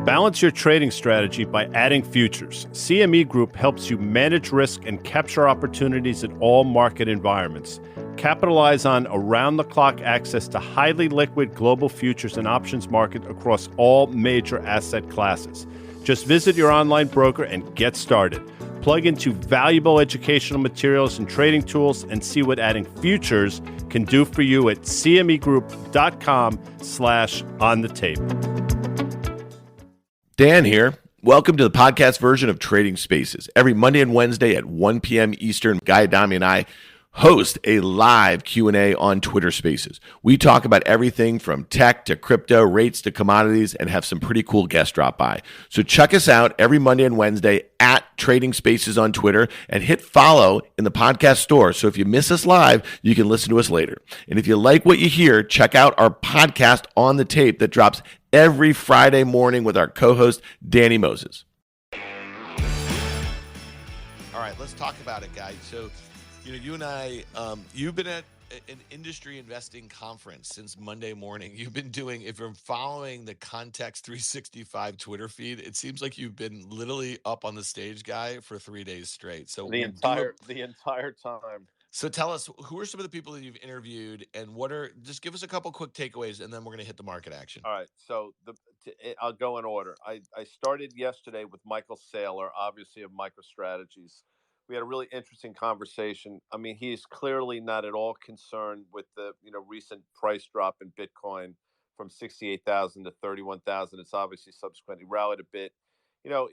Balance your trading strategy by adding futures. CME Group helps you manage risk and capture opportunities in all market environments. Capitalize on around-the-clock access to highly liquid global futures and options market across all major asset classes. Just visit your online broker and get started. Plug into valuable educational materials and trading tools and see what adding futures can do for you at cmegroup.com/on-the-tape. Dan here. Welcome to the podcast version of Trading Spaces. Every Monday and Wednesday at 1 p.m. Eastern, Guy Adami and I host a live Q&A on Twitter Spaces. We talk about everything from tech to crypto, rates to commodities, and have some pretty cool guests drop by. So check us out every Monday and Wednesday at Trading Spaces on Twitter and hit follow in the podcast store. So if you miss us live, you can listen to us later. And if you like what you hear, check out our podcast On the Tape that drops every Friday morning with our co-host, Danny Moses. All right, let's talk about it, guys. So, you and I, you've been at an industry investing conference since Monday morning. You've been doing, if you're following the Context 365 Twitter feed, it seems like you've been literally up on the stage, Guy, for 3 days straight. So the entire time. So tell us, who are some of the people that you've interviewed, and just give us a couple quick takeaways, and then we're going to hit the market action. All right. So I'll go in order. I started yesterday with Michael Saylor, obviously of MicroStrategies. We had a really interesting conversation. I mean, he's clearly not at all concerned with the recent price drop in Bitcoin from 68,000 to 31,000. It's obviously subsequently rallied a bit.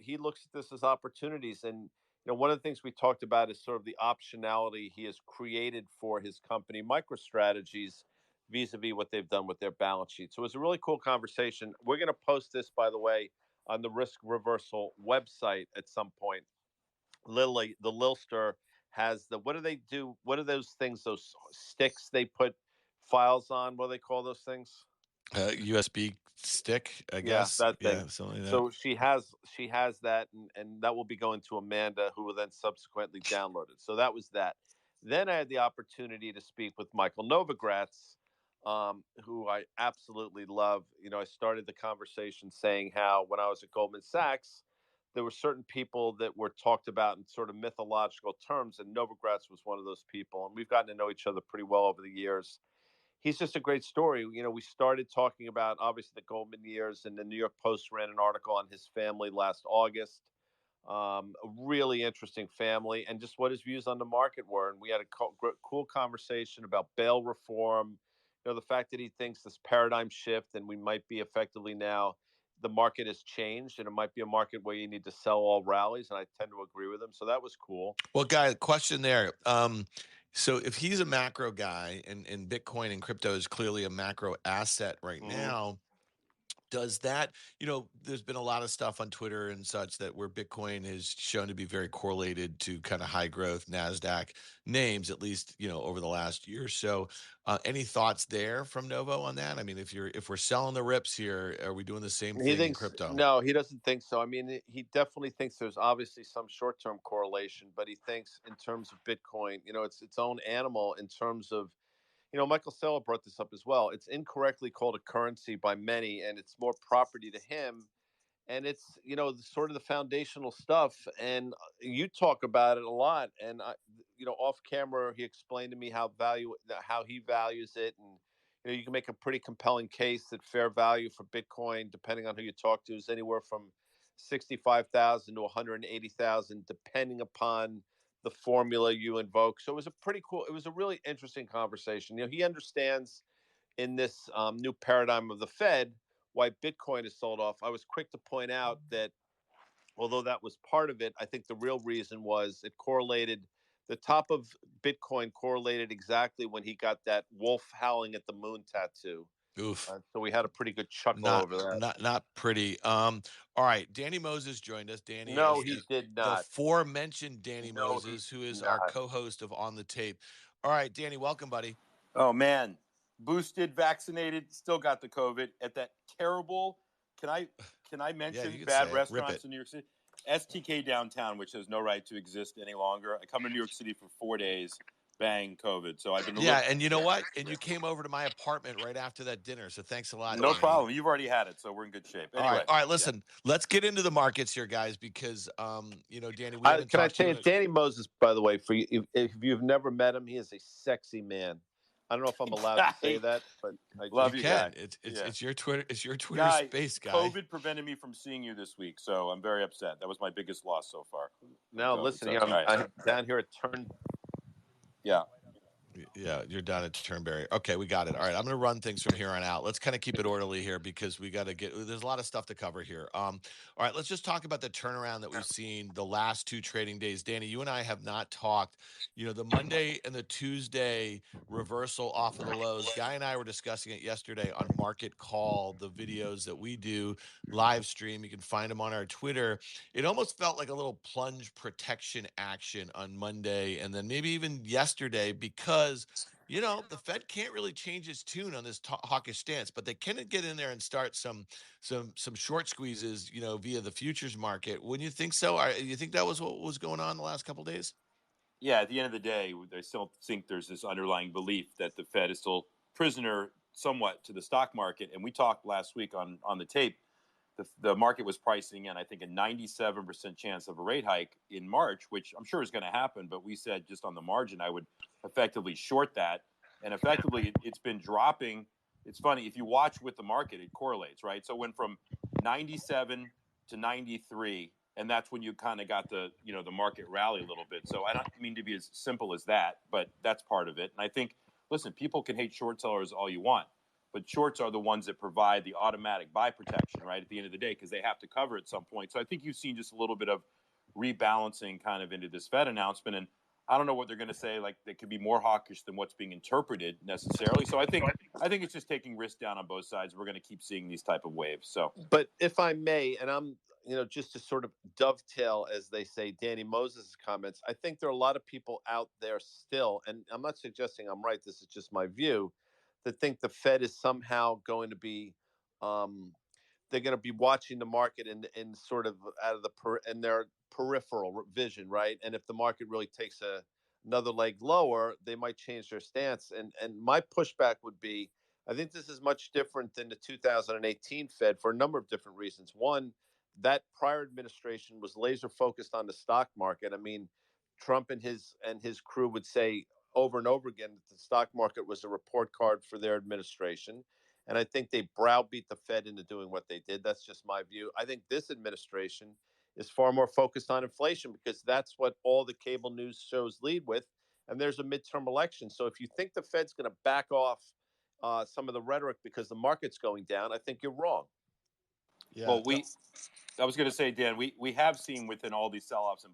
He looks at this as opportunities, and one of the things we talked about is sort of the optionality he has created for his company, MicroStrategies, vis-a-vis what they've done with their balance sheet. So it was a really cool conversation. We're going to post this, by the way, on the Risk Reversal website at some point. Lily, the Lilster, has what do they do? What are those things, those sticks they put files on? What do they call those things? USB stick, I guess. That thing. Yeah, something like that. So she has that, and that will be going to Amanda, who will then subsequently download it. So that was that. Then I had the opportunity to speak with Michael Novogratz, who I absolutely love. I started the conversation saying how when I was at Goldman Sachs, there were certain people that were talked about in sort of mythological terms, and Novogratz was one of those people. And we've gotten to know each other pretty well over the years. He's just a great story. We started talking about, obviously, the Goldman years, and the New York Post ran an article on his family last August. A really interesting family, and just what his views on the market were. And we had a cool conversation about bail reform, the fact that he thinks this paradigm shift, and we might be effectively now, the market has changed, and it might be a market where you need to sell all rallies, and I tend to agree with him. So that was cool. Well, Guy, question there. So if he's a macro guy, and Bitcoin and crypto is clearly a macro asset right now, does that, there's been a lot of stuff on Twitter and such that where Bitcoin is shown to be very correlated to kind of high growth NASDAQ names, at least, over the last year or so. Any thoughts there from Novo on that? I mean, if we're selling the rips here, are we doing the same thing in crypto? No, he doesn't think so. I mean, he definitely thinks there's obviously some short-term correlation, but he thinks in terms of Bitcoin, it's its own animal in terms of, Michael Saylor brought this up as well. It's incorrectly called a currency by many, and it's more property to him. And it's, sort of the foundational stuff. And you talk about it a lot. And, off camera, he explained to me how he values it. And, you can make a pretty compelling case that fair value for Bitcoin, depending on who you talk to, is anywhere from 65,000 to 180,000, depending upon the formula you invoke. So it was it was a really interesting conversation. He understands in this new paradigm of the Fed why Bitcoin is sold off. I was quick to point out that although that was part of it, I think the real reason was it correlated. The top of Bitcoin correlated exactly when he got that wolf howling at the moon tattoo. Oof. So we had a pretty good chuckle over that. Not pretty. All right, Danny Moses joined us. Danny, no, he did not. The aforementioned Danny Moses, who is our co-host of On the Tape. All right, Danny, welcome, buddy. Oh man, boosted, vaccinated, still got the COVID at that terrible. Can I mention bad restaurants in New York City? STK downtown, which has no right to exist any longer. I come to New York City for 4 days. bang, COVID. So I've been and you know what? And you came over to my apartment right after that dinner. So thanks a lot. No Danny. problem. You've already had it, so we're in good shape. Anyway. All right. Listen, let's get into the markets here, guys, because Danny, we haven't Can I talked tell to you, Danny Moses, by the way, for you, if you've never met him, he is a sexy man. I don't know if I'm allowed to say that, but I love you you, can. Guy. It's your Twitter. It's your Twitter Guy, space, Guy. COVID prevented me from seeing you this week, so I'm very upset. That was my biggest loss so far. Now, listen, here, I'm down here at Turn. Yeah. Yeah, you're down at Turnberry. Okay, we got it. All right, I'm going to run things from here on out. Let's kind of keep it orderly here because we got to get. There's a lot of stuff to cover here. All right, let's just talk about the turnaround that we've seen the last 2 trading days. Danny, you and I have not talked. The Monday and the Tuesday reversal off of the lows. Guy and I were discussing it yesterday on Market Call, the videos that we do live stream. You can find them on our Twitter. It almost felt like a little plunge protection action on Monday and then maybe even yesterday because the Fed can't really change its tune on this hawkish stance, but they can get in there and start some short squeezes, via the futures market. Wouldn't you think so? You think that was what was going on the last couple of days? Yeah, at the end of the day, I still think there's this underlying belief that the Fed is still prisoner somewhat to the stock market. And we talked last week on the tape. The market was pricing in, I think, a 97% chance of a rate hike in March, which I'm sure is going to happen. But we said just on the margin, I would effectively short that. And effectively, it's been dropping. It's funny. If you watch with the market, it correlates, right? So it went from 97 to 93, and that's when you kind of got the market rally a little bit. So I don't mean to be as simple as that, but that's part of it. And I think, listen, people can hate short sellers all you want, but shorts are the ones that provide the automatic buy protection, right, at the end of the day, because they have to cover at some point. So I think you've seen just a little bit of rebalancing kind of into this Fed announcement. And I don't know what they're going to say. Like, they could be more hawkish than what's being interpreted necessarily. So I think it's just taking risk down on both sides. We're going to keep seeing these type of waves. So, but if I may, and I'm just to sort of dovetail, as they say, Danny Moses' comments, I think there are a lot of people out there still, and I'm not suggesting I'm right. This is just my view, that think the Fed is somehow going to be, they're going to be watching the market in sort of out of in their peripheral vision, right? And if the market really takes another leg lower, they might change their stance. And my pushback would be, I think this is much different than the 2018 Fed for a number of different reasons. One, that prior administration was laser focused on the stock market. I mean, Trump and his crew would say over and over again that the stock market was a report card for their administration. And I think they browbeat the Fed into doing what they did. That's just my view. I think this administration is far more focused on inflation because that's what all the cable news shows lead with. And there's a midterm election. So if you think the Fed's going to back off some of the rhetoric because the market's going down, I think you're wrong. Yeah. Well, I was going to say, Dan, we have seen within all these sell-offs and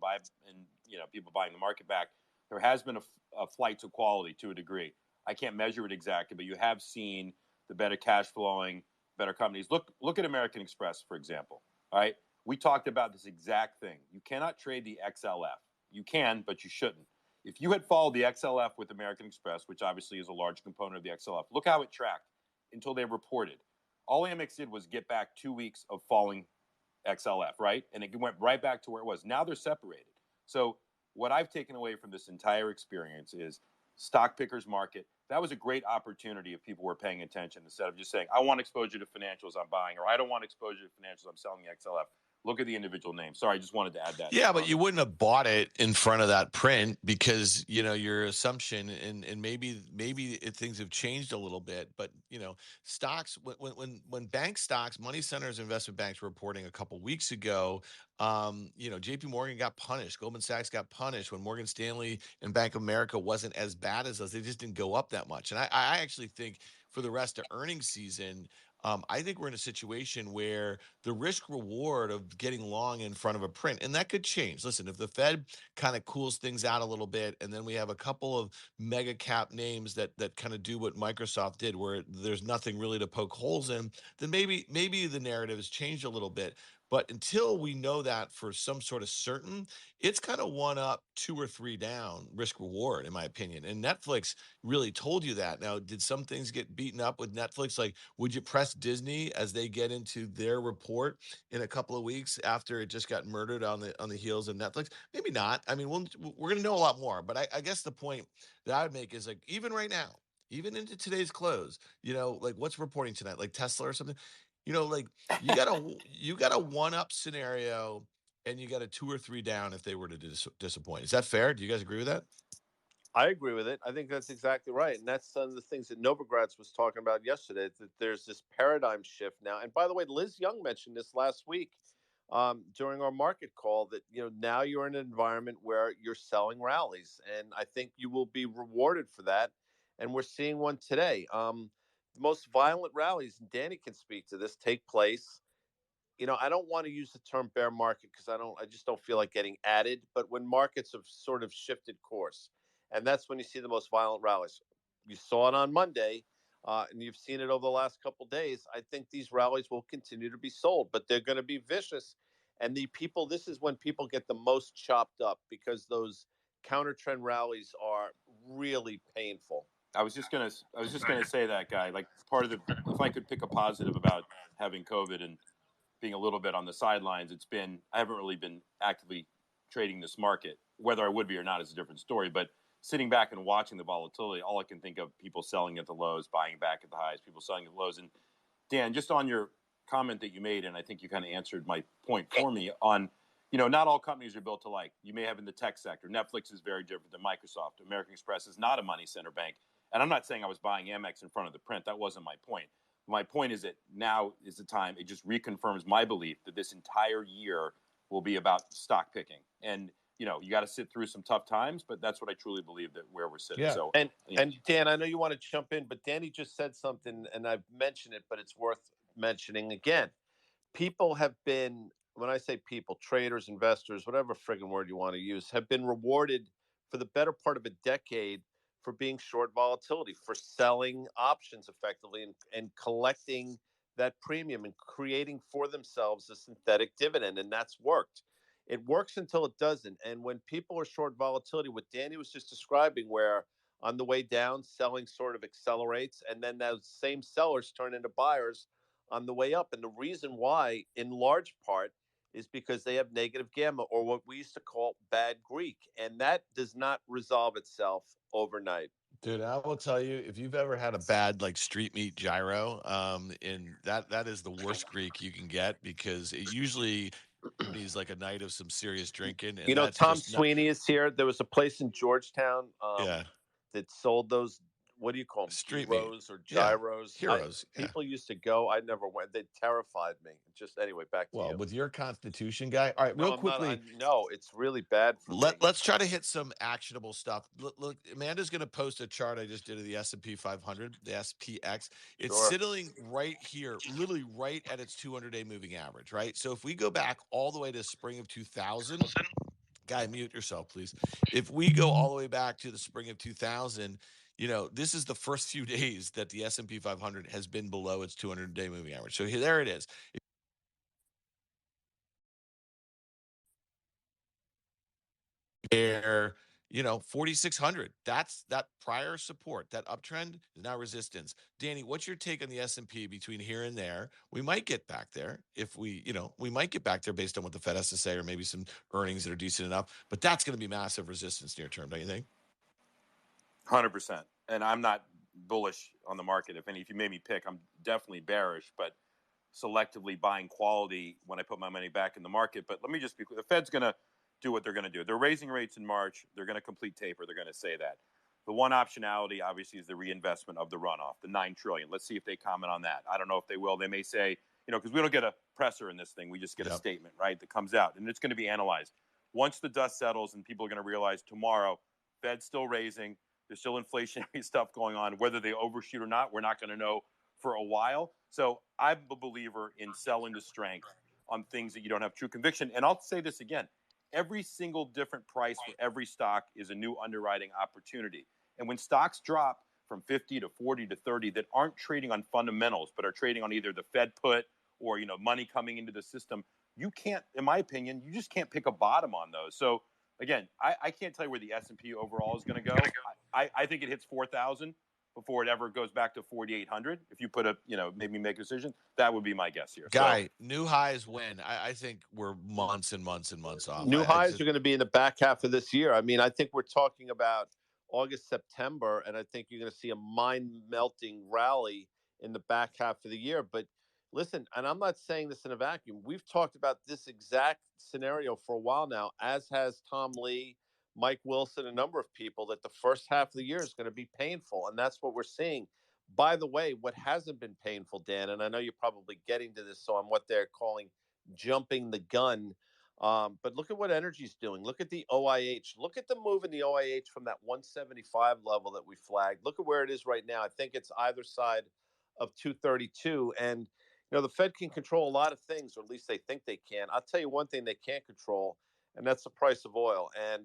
people buying the market back, there has been a flight to quality to a degree. I can't measure it exactly, but you have seen the better cash flowing, better companies. Look at American Express, for example. All right, we talked about this exact thing. You cannot trade the XLF. You can, but you shouldn't. If you had followed the XLF with American Express, which obviously is a large component of the XLF, look how it tracked until they reported. All Amex did was get back 2 weeks of falling XLF, right? And it went right back to where it was. Now they're separated. So what I've taken away from this entire experience is stock pickers market. That was a great opportunity if people were paying attention instead of just saying, I want exposure to financials I'm buying, or I don't want exposure to financials I'm selling the XLF. Look at the individual names. Sorry, I just wanted to add that. Yeah, but you wouldn't have bought it in front of that print because your assumption and maybe things have changed a little bit. But stocks when bank stocks, money centers, investment banks were reporting a couple weeks ago. J.P. Morgan got punished. Goldman Sachs got punished when Morgan Stanley and Bank of America wasn't as bad as us. They just didn't go up that much. And I actually think for the rest of earnings season, I think we're in a situation where the risk reward of getting long in front of a print, and that could change. Listen, if the Fed kind of cools things out a little bit, and then we have a couple of mega cap names that kind of do what Microsoft did, where there's nothing really to poke holes in, then maybe the narrative has changed a little bit. But until we know that for some sort of certain, it's kind of 1 up, 2 or 3 down risk reward, in my opinion. And Netflix really told you that. Now, did some things get beaten up with Netflix? Like, would you press Disney as they get into their report in a couple of weeks after it just got murdered on the heels of Netflix? Maybe not. I mean, we're going to know a lot more. But I guess the point that I would make is, like, even right now, even into today's close, like what's reporting tonight, like Tesla or something, like you got a 1 up scenario and you got a 2 or 3 down if they were to disappoint. Is that fair? Do you guys agree with that? I agree with it. I think that's exactly right. And that's some of the things that Novogratz was talking about yesterday, that there's this paradigm shift now. And by the way, Liz Young mentioned this last week during our market call, that, now you're in an environment where you're selling rallies. And I think you will be rewarded for that. And we're seeing one today. The most violent rallies, and Danny can speak to this, take place. I don't want to use the term bear market because I just don't feel like getting added. But when markets have sort of shifted course, and that's when you see the most violent rallies. You saw it on Monday, and you've seen it over the last couple of days. I think these rallies will continue to be sold, but they're going to be vicious. And this is when people get the most chopped up, because those counter trend rallies are really painful. I was just gonna say that, Guy. Like, part of the, if I could pick a positive about having COVID and being a little bit on the sidelines, I haven't really been actively trading this market. Whether I would be or not is a different story. But sitting back and watching the volatility, all I can think of, people selling at the lows, buying back at the highs, people selling at the lows. And Dan, just on your comment that you made, and I think you kind of answered my point for me on, not all companies are built alike. You may have in the tech sector. Netflix is very different than Microsoft. American Express is not a money center bank. And I'm not saying I was buying Amex in front of the print. That wasn't my point. My point is that now is the time. It just reconfirms my belief that this entire year will be about stock picking. And, you got to sit through some tough times, but that's what I truly believe, that where we're sitting. Yeah. So, And Dan, I know you want to jump in, but Danny just said something, and I've mentioned it, but it's worth mentioning again. People have been, when I say people, traders, investors, whatever friggin' word you want to use, have been rewarded for the better part of a decade for being short volatility, for selling options effectively, and collecting that premium and creating for themselves a synthetic dividend. And that's worked. It works until it doesn't. And when people are short volatility, what Danny was just describing, where on the way down, selling sort of accelerates, and then those same sellers turn into buyers on the way up. And the reason why, in large part, is because they have negative gamma, or what we used to call bad Greek. And that does not resolve itself overnight. Dude, I will tell you, if you've ever had a bad like street meat gyro, in that is the worst Greek you can get, because it usually needs like a night of some serious drinking, and that's Tom just not. Sweeney is here. There was a place in Georgetown Yeah, that sold those. What do you call them? street meat. Gyros or Yeah, gyros? heroes. Yeah. People used to go. I never went. They terrified me. Just anyway, back to Well, you. with your constitution, guy. All right, No, real I'm not. quickly. No, it's really bad for me. Let's try to hit some actionable stuff. Look, Amanda's going to post a chart I just did of the S&P 500, the SPX. It's Sure. sitting right here, literally right at its 200-day moving average, right? So if we go back all the way to spring of 2000, Guy, mute yourself, please. If we go all the way back to the spring of 2000, this is the first few days that the S&P 500 has been below its 200-day moving average. So there it is. Where 4600, that's that prior support, that uptrend is now resistance. Danny, what's your take on the S&P between here and there? We might get back there if we might get back there based on what the Fed has to say, or maybe some earnings that are decent enough, but that's going to be massive resistance near term, don't you think? 100%. And I'm not bullish on the market. If you made me pick, I'm definitely bearish, but selectively buying quality when I put my money back in the market. But let me just be clear. The Fed's going to do what they're going to do. They're raising rates in March. They're going to complete taper. They're going to say that. The one optionality, obviously, is the reinvestment of the runoff, the $9 trillion. Let's see if they comment on that. I don't know if they will. They may say, because we don't get a presser in this thing. We just get a statement, right, that comes out, and it's going to be analyzed. Once the dust settles and people are going to realize tomorrow, Fed's still raising, there's still inflationary stuff going on. Whether they overshoot or not, we're not going to know for a while. So I'm a believer in selling to strength on things that you don't have true conviction. And I'll say this again. Every single different price for every stock is a new underwriting opportunity. And when stocks drop from 50 to 40 to 30 that aren't trading on fundamentals, but are trading on either the Fed put or money coming into the system, you can't, in my opinion, you just can't pick a bottom on those. So again, I can't tell you where the S&P overall is going to go. I think it hits 4,000 before it ever goes back to 4,800. If you put maybe make a decision, that would be my guess here. Guy, new highs when? I think we're months and months and months off. New highs are going to be in the back half of this year. I mean, I think we're talking about August, September, and I think you're going to see a mind-melting rally in the back half of the year. But listen, and I'm not saying this in a vacuum. We've talked about this exact scenario for a while now, as has Tom Lee, Mike Wilson, a number of people, that the first half of the year is going to be painful, and that's what we're seeing. By the way, what hasn't been painful, Dan, and I know you're probably getting to this on what they're calling jumping the gun. But look at what energy's doing. Look at the OIH. Look at the move in the OIH from that 175 level that we flagged. Look at where it is right now. I think it's either side of 232. And, the Fed can control a lot of things, or at least they think they can. I'll tell you one thing they can't control, and that's the price of oil. And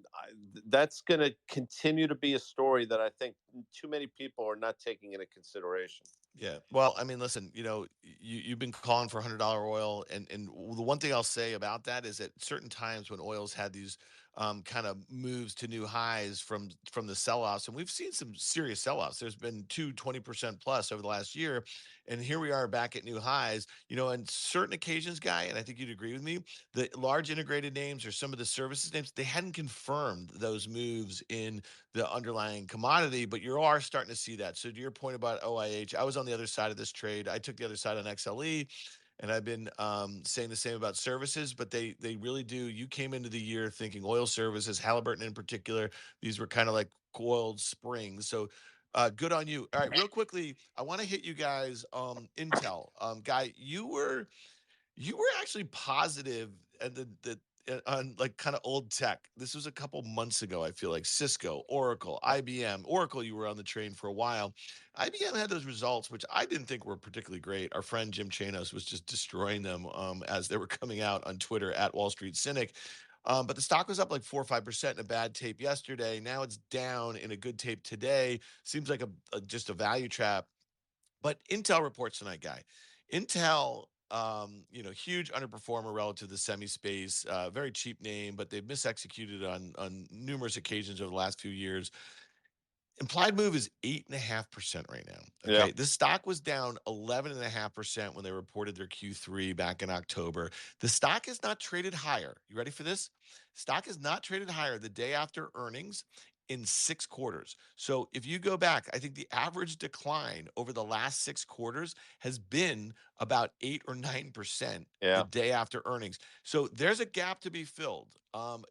that's going to continue to be a story that I think too many people are not taking into consideration. Yeah. Well, I mean, listen, you've been calling for $100 oil. And the one thing I'll say about that is at certain times when oil's had these kind of moves to new highs from the sell-offs, and we've seen some serious sell-offs. There's been 20% plus over the last year. And here we are back at new highs, on certain occasions, Guy, and I think you'd agree with me, the large integrated names or some of the services names, they hadn't confirmed those moves in the underlying commodity, but you are starting to see that. So to your point about OIH, I was on the other side of this trade. I took the other side on XLE, and I've been saying the same about services, but they really do. You came into the year thinking oil services, Halliburton in particular, these were kind of like coiled springs. So good on you. All right, real quickly, I want to hit you guys Intel. Guy, you were actually positive at on like kind of old tech. This was a couple months ago. I feel like Cisco, Oracle, IBM. Oracle, you were on the train for a while. IBM had those results, which I didn't think were particularly great. Our friend Jim Chanos was just destroying them as they were coming out on Twitter at Wall Street Cynic. But the stock was up like 4 or 5% in a bad tape yesterday. Now it's down in a good tape today. Seems like just a value trap. But Intel reports tonight, Guy. Intel, huge underperformer relative to the semi space, very cheap name, but they've misexecuted on numerous occasions over the last few years. Implied move is 8.5% right now. Okay. Yeah. The stock was down 11.5% when they reported their Q3 back in October. The stock is not traded higher. You ready for this? Stock is not traded higher the day after earnings in 6 quarters. So if you go back, I think the average decline over the last 6 quarters has been about 8 or 9% Yeah. the day after earnings. So there's a gap to be filled.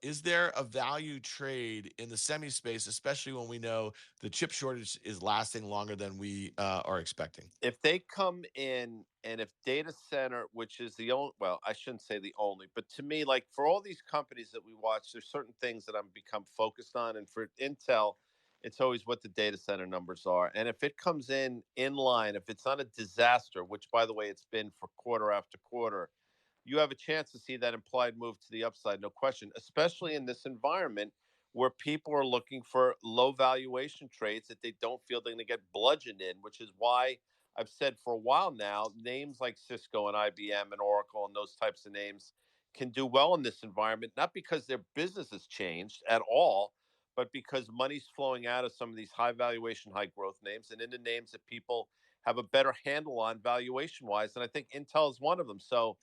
Is there a value trade in the semi space, especially when we know the chip shortage is lasting longer than we are expecting? If they come in, and if data center, which is the only, well, I shouldn't say the only, but to me, like for all these companies that we watch, there's certain things that I'm become focused on. And for Intel, it's always what the data center numbers are. And if it comes in line, if it's not a disaster, which by the way, it's been for quarter after quarter, you have a chance to see that implied move to the upside, no question, especially in this environment where people are looking for low valuation trades that they don't feel they're going to get bludgeoned in, which is why I've said for a while now, names like Cisco and IBM and Oracle and those types of names can do well in this environment, not because their business has changed at all, but because money's flowing out of some of these high valuation, high growth names and into names that people have a better handle on valuation wise. And I think Intel is one of them. So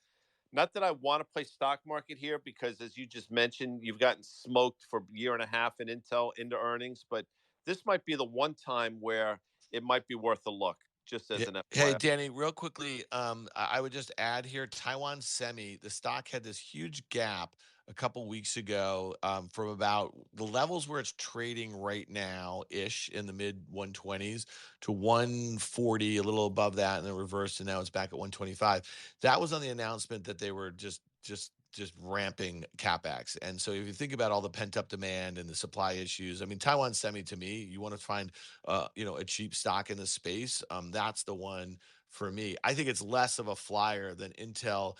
not that I want to play stock market here because, as you just mentioned, you've gotten smoked for a year and a half in Intel into earnings. But this might be the one time where it might be worth a look, just as an Hey, FYI. Danny, real quickly, I would just add here Taiwan Semi, the stock had this huge gap a couple weeks ago from about the levels where it's trading right now ish in the mid 120s to 140, a little above that, and then reversed, and now it's back at 125. That was on the announcement that they were just ramping capex. And so if you think about all the pent up demand and the supply issues, I mean, Taiwan Semi, to me, you want to find a cheap stock in the space. That's the one for me. I think it's less of a flyer than Intel.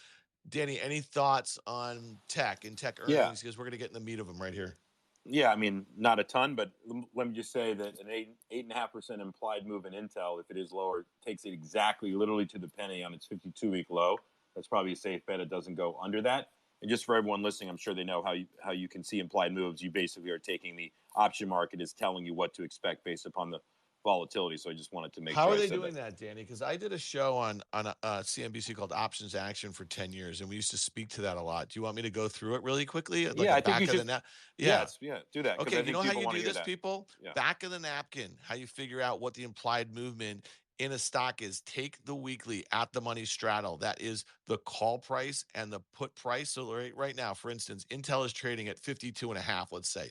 Danny, any thoughts on tech and tech Yeah. earnings? Because we're going to get in the meat of them right here. Yeah, I mean, not a ton, but let me just say that an 8.5% implied move in Intel, if it is lower, takes it exactly, literally to the penny on its 52-week low. That's probably a safe bet. It doesn't go under that. And just for everyone listening, I'm sure they know how you can see implied moves. You basically are taking the option market is telling you what to expect based upon the volatility. So I just wanted to make How sure are I they said doing that, Danny? Because I did a show on CNBC called Options Action for 10 years, and we used to speak to that a lot. Do you want me to go through it really quickly? Like Yeah, a I think back you of should. the net? Yeah, Yeah. do that because Okay, I you think know how people you want to do hear this, that. people? Yeah. Back of the napkin, how you figure out what the implied movement in a stock is. Take the weekly at the money straddle. That is the call price and the put price. So right now, for instance, Intel is trading at 52.5, let's say.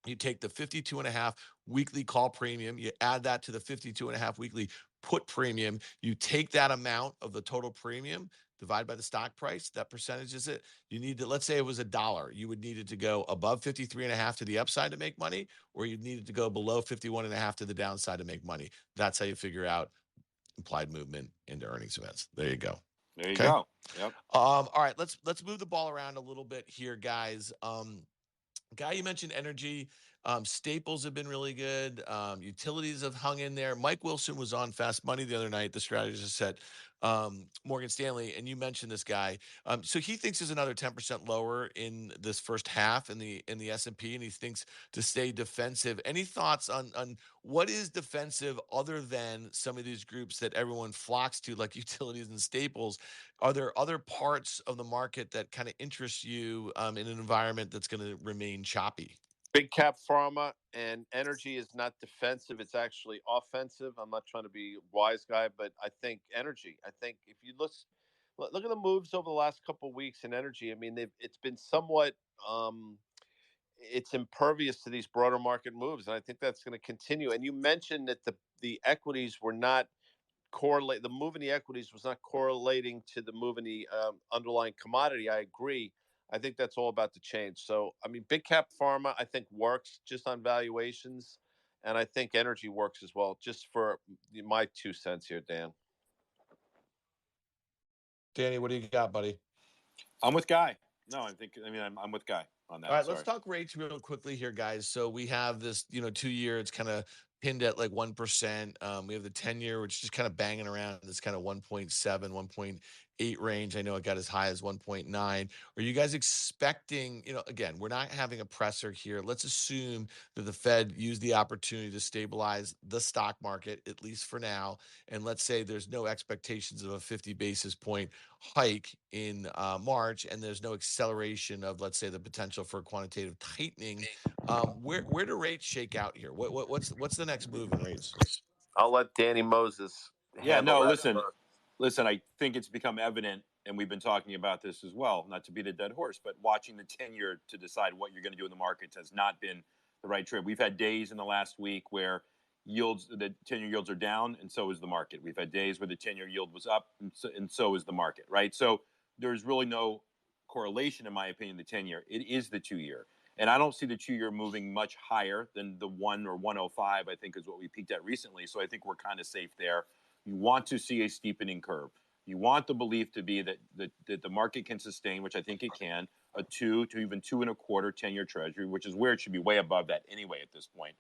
You take the 52.5 weekly call premium, you add that to the 52.5 weekly put premium, you take that amount of the total premium, divide by the stock price, that percentage is it. You need to, let's say it was $1. You would need it to go above 53.5 to the upside to make money, or you need it to go below 51.5 to the downside to make money. That's how you figure out implied movement into earnings events. There you go. There you Okay. go. Yep. All right, let's move the ball around a little bit here, guys. Guy, you mentioned energy. Staples have been really good. Utilities have hung in there. Mike Wilson was on Fast Money the other night, the strategist at Morgan Stanley, and you mentioned this guy. So he thinks there's another 10% lower in this first half in the S&P, and he thinks to stay defensive. Any thoughts on what is defensive other than some of these groups that everyone flocks to, like utilities and staples? Are there other parts of the market that kind of interest you in an environment that's going to remain choppy? Big cap pharma and energy is not defensive; it's actually offensive. I'm not trying to be a wise guy, but I think energy. I think if you look at the moves over the last couple of weeks in energy. I mean, it's been somewhat it's impervious to these broader market moves, and I think that's going to continue. And you mentioned that the equities were not correlate. The move in the equities was not correlating to the move in the underlying commodity. I agree. I think that's all about to change. So, I mean, big cap pharma, I think works just on valuations, and I think energy works as well. Just for my 2 cents here, Dan. Danny, what do you got, buddy? I'm with Guy. No, I'm with Guy on that. All right, Sorry. let's talk rates real quickly here, guys. So we have this, 2-year, it's kind of pinned at like 1%. We have the 10-year, which is just kind of banging around this kind of 1.7, 1.8 range. I know it got as high as 1.9. Are you guys expecting, again, we're not having a presser here. Let's assume that the Fed used the opportunity to stabilize the stock market, at least for now. And let's say there's no expectations of a 50 basis point hike in March, and there's no acceleration of, let's say, the potential for quantitative tightening. Where do rates shake out here? What's the next move in rates? I'll let Danny Moses Yeah, handle no, that. listen, I think it's become evident, and we've been talking about this as well, not to beat a dead horse, but watching the 10-year to decide what you're going to do in the markets has not been the right trade. We've had days in the last week where the 10-year yields are down, and so is the market. We've had days where the 10-year yield was up, and so is the market, right? So there's really no correlation, in my opinion, the 10-year. It is the 2-year. And I don't see the 2-year moving much higher than the 1 or 105, I think is what we peaked at recently. So I think we're kind of safe there. You want to see a steepening curve. You want the belief to be that the market can sustain, which I think it can, a 2 to even 2.25 10-year treasury, which is where it should be way above that anyway at this point.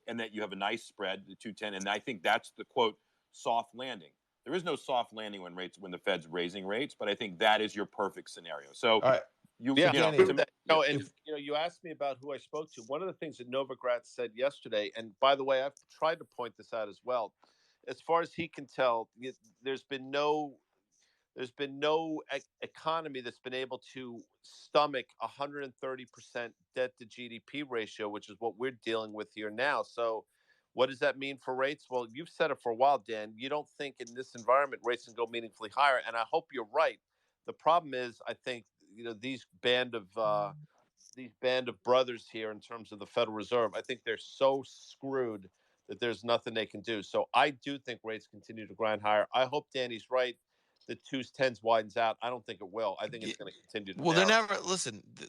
And that you have a nice spread, the 210. And I think that's the quote soft landing. There is no soft landing when the Fed's raising rates, but I think that is your perfect scenario. So, all right. Danny, you asked me about who I spoke to. One of the things that Novogratz said yesterday, and by the way, I've tried to point this out as well. As far as he can tell, there's been no economy that's been able to stomach 130% debt to GDP ratio, which is what we're dealing with here now. So what does that mean for rates? Well, you've said it for a while, Dan. You don't think in this environment rates can go meaningfully higher, and I hope you're right. The problem is, I think these band of brothers here in terms of the Federal Reserve, I think they're so screwed that there's nothing they can do. So I do think rates continue to grind higher. I hope Danny's right. The 2s10s widens out. I don't think it will. I think it's going to continue to narrow.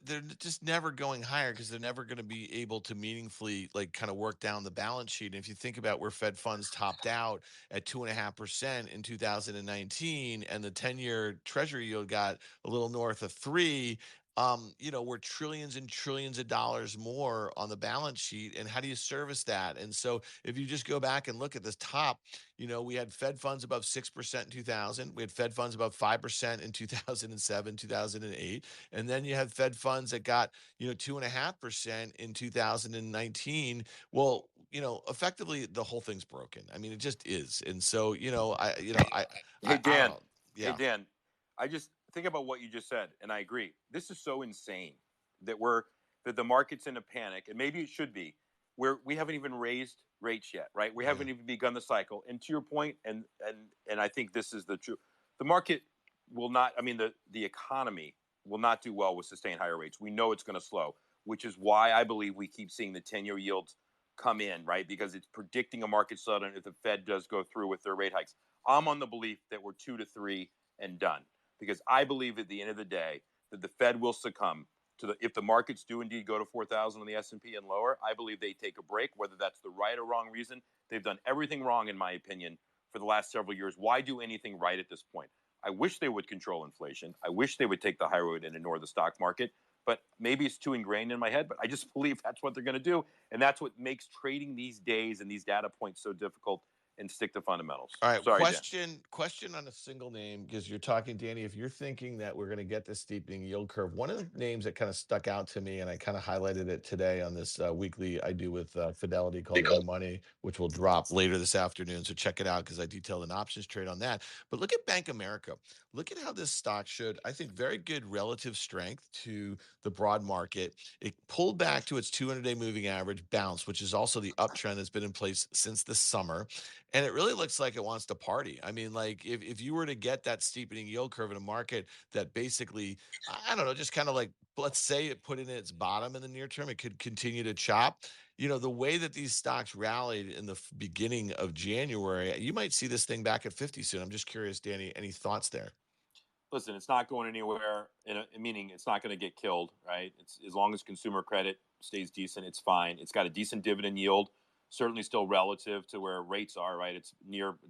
They're just never going higher because they're never going to be able to meaningfully kind of work down the balance sheet. And if you think about where Fed funds topped out at 2.5% in 2019, and the 10-year treasury yield got a little north of 3, we're trillions and trillions of dollars more on the balance sheet. And how do you service that? And so if you just go back and look at this top, we had Fed funds above 6% in 2000. We had Fed funds above 5% in 2007, 2008. And then you have Fed funds that got, 2.5% in 2019. Well, effectively the whole thing's broken. I mean, it just is. And so, Hey, I don't Dan. know. Hey, Yeah. Dan. I just think about what you just said, and I agree. This is so insane that the market's in a panic, and maybe it should be, where we haven't even raised rates yet, right? We haven't even begun the cycle. And to your point, and I think this is the truth. The market will not. I mean, the economy will not do well with sustained higher rates. We know it's going to slow, which is why I believe we keep seeing the 10-year yields come in, right? Because it's predicting a market slowdown if the Fed does go through with their rate hikes. I'm on the belief that we're 2 to 3 and done, because I believe at the end of the day that the Fed will succumb to if the markets do indeed go to 4,000 on the S&P and lower. I believe they take a break, whether that's the right or wrong reason. They've done everything wrong, in my opinion, for the last several years. Why do anything right at this point? I wish they would control inflation. I wish they would take the high road and ignore the stock market. But maybe it's too ingrained in my head, but I just believe that's what they're going to do. And that's what makes trading these days and these data points so difficult, and stick to fundamentals. All right, Sorry, Dan. question on a single name, because you're talking, Danny. If you're thinking that we're going to get this steepening yield curve, one of the names that kind of stuck out to me, and I kind of highlighted it today on this weekly I do with Fidelity called In the Money, which will drop later this afternoon. So check it out, because I detailed an options trade on that. But look at Bank America. Look at how this stock showed, I think, very good relative strength to the broad market. It pulled back to its 200-day moving average, bounce, which is also the uptrend that's been in place since the summer. And it really looks like it wants to party. I mean, like if you were to get that steepening yield curve in a market that basically, I don't know, just kind of like, let's say it put in its bottom in the near term, it could continue to chop. The way that these stocks rallied in the beginning of January, you might see this thing back at 50 soon. I'm just curious, Danny, any thoughts there? Listen, it's not going anywhere. Meaning, it's not going to get killed, right? It's as long as consumer credit stays decent, it's fine. It's got a decent dividend yield, certainly still relative to where rates are, right? It's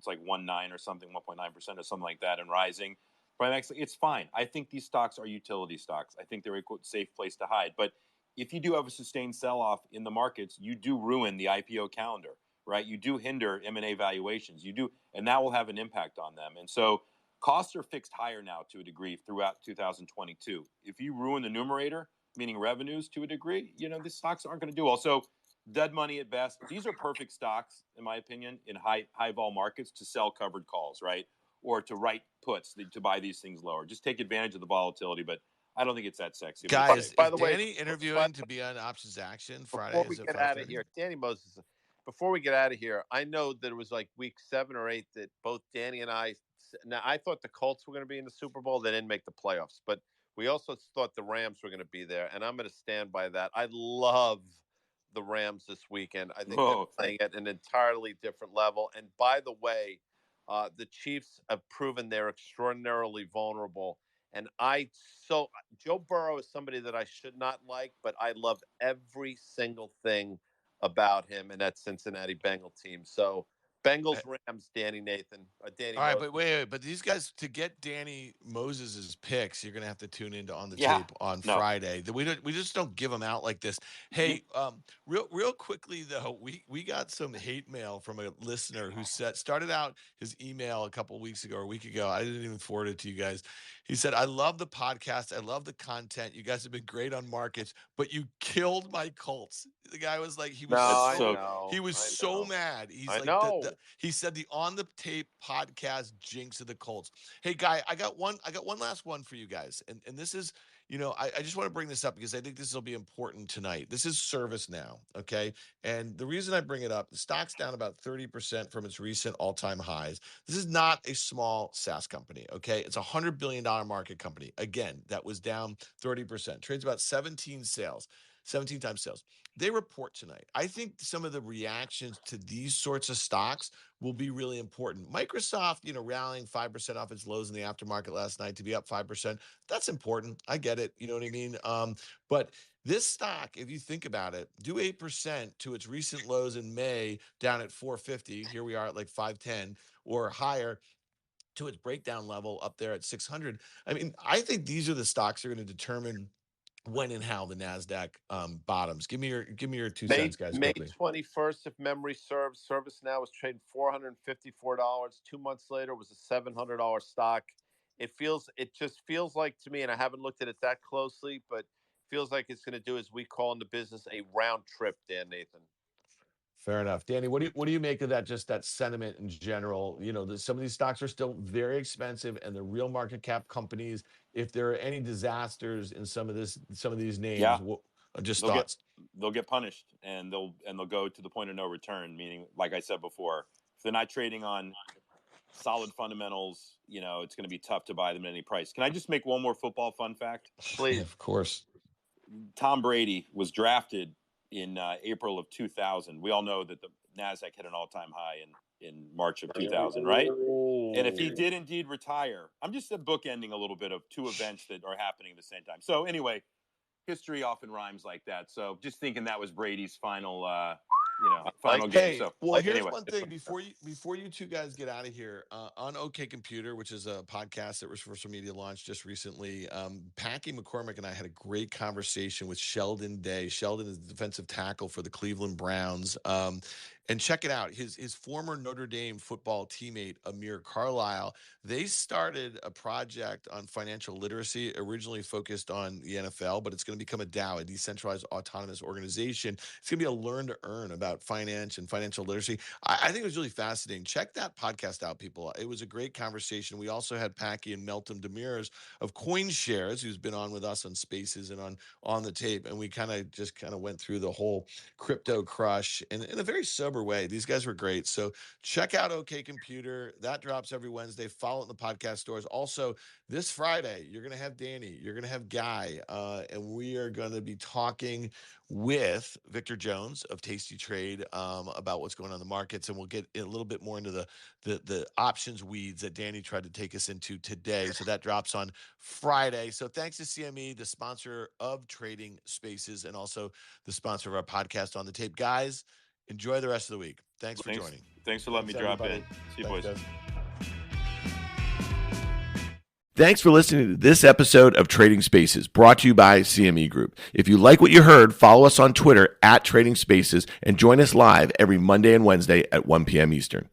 like 1.9 or something, 1.9% or something like that, and rising. But actually, it's fine. I think these stocks are utility stocks. I think they're a quote safe place to hide. But if you do have a sustained sell-off in the markets, you do ruin the IPO calendar, right? You do hinder M&A valuations. You do, and that will have an impact on them. And so costs are fixed higher now to a degree throughout 2022. If you ruin the numerator, meaning revenues to a degree, these stocks aren't going to do well. So dead money at best. These are perfect stocks, in my opinion, in high vol markets to sell covered calls, right? Or to write puts to buy these things lower. Just take advantage of the volatility, but I don't think it's that sexy. Guys, By is the way, Danny interviewing to be on Options Action Friday? before we Is it get out of 5:30? here, Danny Moses. Before we get out of here, I know that it was like week 7 or 8 that both Danny and I. Now, I thought the Colts were going to be in the Super Bowl. They didn't make the playoffs, but we also thought the Rams were going to be there, and I'm going to stand by that. I love the Rams this weekend. I think they're playing at an entirely different level. And by the way, the Chiefs have proven they're extraordinarily vulnerable. And Joe Burrow is somebody that I should not like, but I love every single thing about him and that Cincinnati Bengal team. So Bengals, Rams, Danny Nathan, Danny. All right, Moses. but wait, but these guys, to get Danny Moses's picks, you're gonna have to tune into On the Yeah. Tape on No. Friday. We just don't give them out like this. Hey, real quickly though, we got some hate mail from a listener who started out his email a couple weeks ago or a week ago. I didn't even forward it to you guys. He said, "I love the podcast. I love the content. You guys have been great on markets, but you killed my Colts." The guy was like, he was he was so mad. He's like, he said the On the Tape podcast jinx of the Colts. Hey, Guy, I got one last one for you guys, and this is, I just want to bring this up because I think this will be important tonight. This is service now, okay? And the reason I bring it up, the stock's down about 30% from its recent all-time highs. This is not a small SaaS company, okay? It's a $100 billion market company. Again, that was down 30%. Trades about 17 times sales. They report tonight. I think some of the reactions to these sorts of stocks will be really important. Microsoft, rallying 5% off its lows in the aftermarket last night to be up 5%. That's important. I get it. You know what I mean? But this stock, if you think about it, do 8% to its recent lows in May down at 450. Here we are at like 510 or higher to its breakdown level up there at 600. I mean, I think these are the stocks that are going to determine when and how the Nasdaq bottoms. Give me your 2 May cents, guys. May Quickly. 21st, if memory serves, ServiceNow was trading $454. 2 months later, it was a $700 stock. It just feels like to me, and I haven't looked at it that closely, but feels like it's going to do, as we call in the business, a round trip. Dan, Nathan. Fair enough. Danny, what do you make of that, just that sentiment in general? Some of these stocks are still very expensive and they're real market cap companies. If there are any disasters in some of these names, Yeah. Just they'll thoughts. They'll get punished, and they'll go to the point of no return, meaning, like I said before, if they're not trading on solid fundamentals, it's going to be tough to buy them at any price. Can I just make one more football fun fact? Please. Of course. Tom Brady was drafted in April of 2000. We all know that the Nasdaq hit an all-time high in March of 2000, right? And if he did indeed retire, I'm just bookending a little bit of two events that are happening at the same time. So anyway, history often rhymes like that. So just thinking that was Brady's final game. Hey, So here's anyway. one thing before you two guys get out of here. On OK Computer, which is a podcast that Social Media launched just recently, Packy McCormick and I had a great conversation with Sheldon Day. Sheldon is the defensive tackle for the Cleveland Browns. And check it out. His former Notre Dame football teammate, Amir Carlisle, they started a project on financial literacy, originally focused on the NFL, but it's going to become a DAO, a decentralized autonomous organization. It's going to be a learn to earn about finance and financial literacy. I think it was really fascinating. Check that podcast out, people. It was a great conversation. We also had Packy and Melton Demirs of CoinShares, who's been on with us on Spaces and on the tape. And we kind of went through the whole crypto crush in a very sober way. These guys were great. So check out OK Computer. That drops every Wednesday. Follow it in the podcast stores. Also, this Friday, you're going to have Danny, you're going to have Guy, and we are going to be talking with Victor Jones of Tasty Trade about what's going on in the markets, and we'll get a little bit more into the options weeds that Danny tried to take us into today. So that drops on Friday. So thanks to CME, the sponsor of Trading Spaces, and also the sponsor of our podcast On the Tape. Guys, enjoy the rest of the week. Thanks for joining. Thanks for letting me drop in. See you, boys. Guys. Thanks for listening to this episode of Trading Spaces, brought to you by CME Group. If you like what you heard, follow us on Twitter @Trading Spaces and join us live every Monday and Wednesday at 1 p.m. Eastern.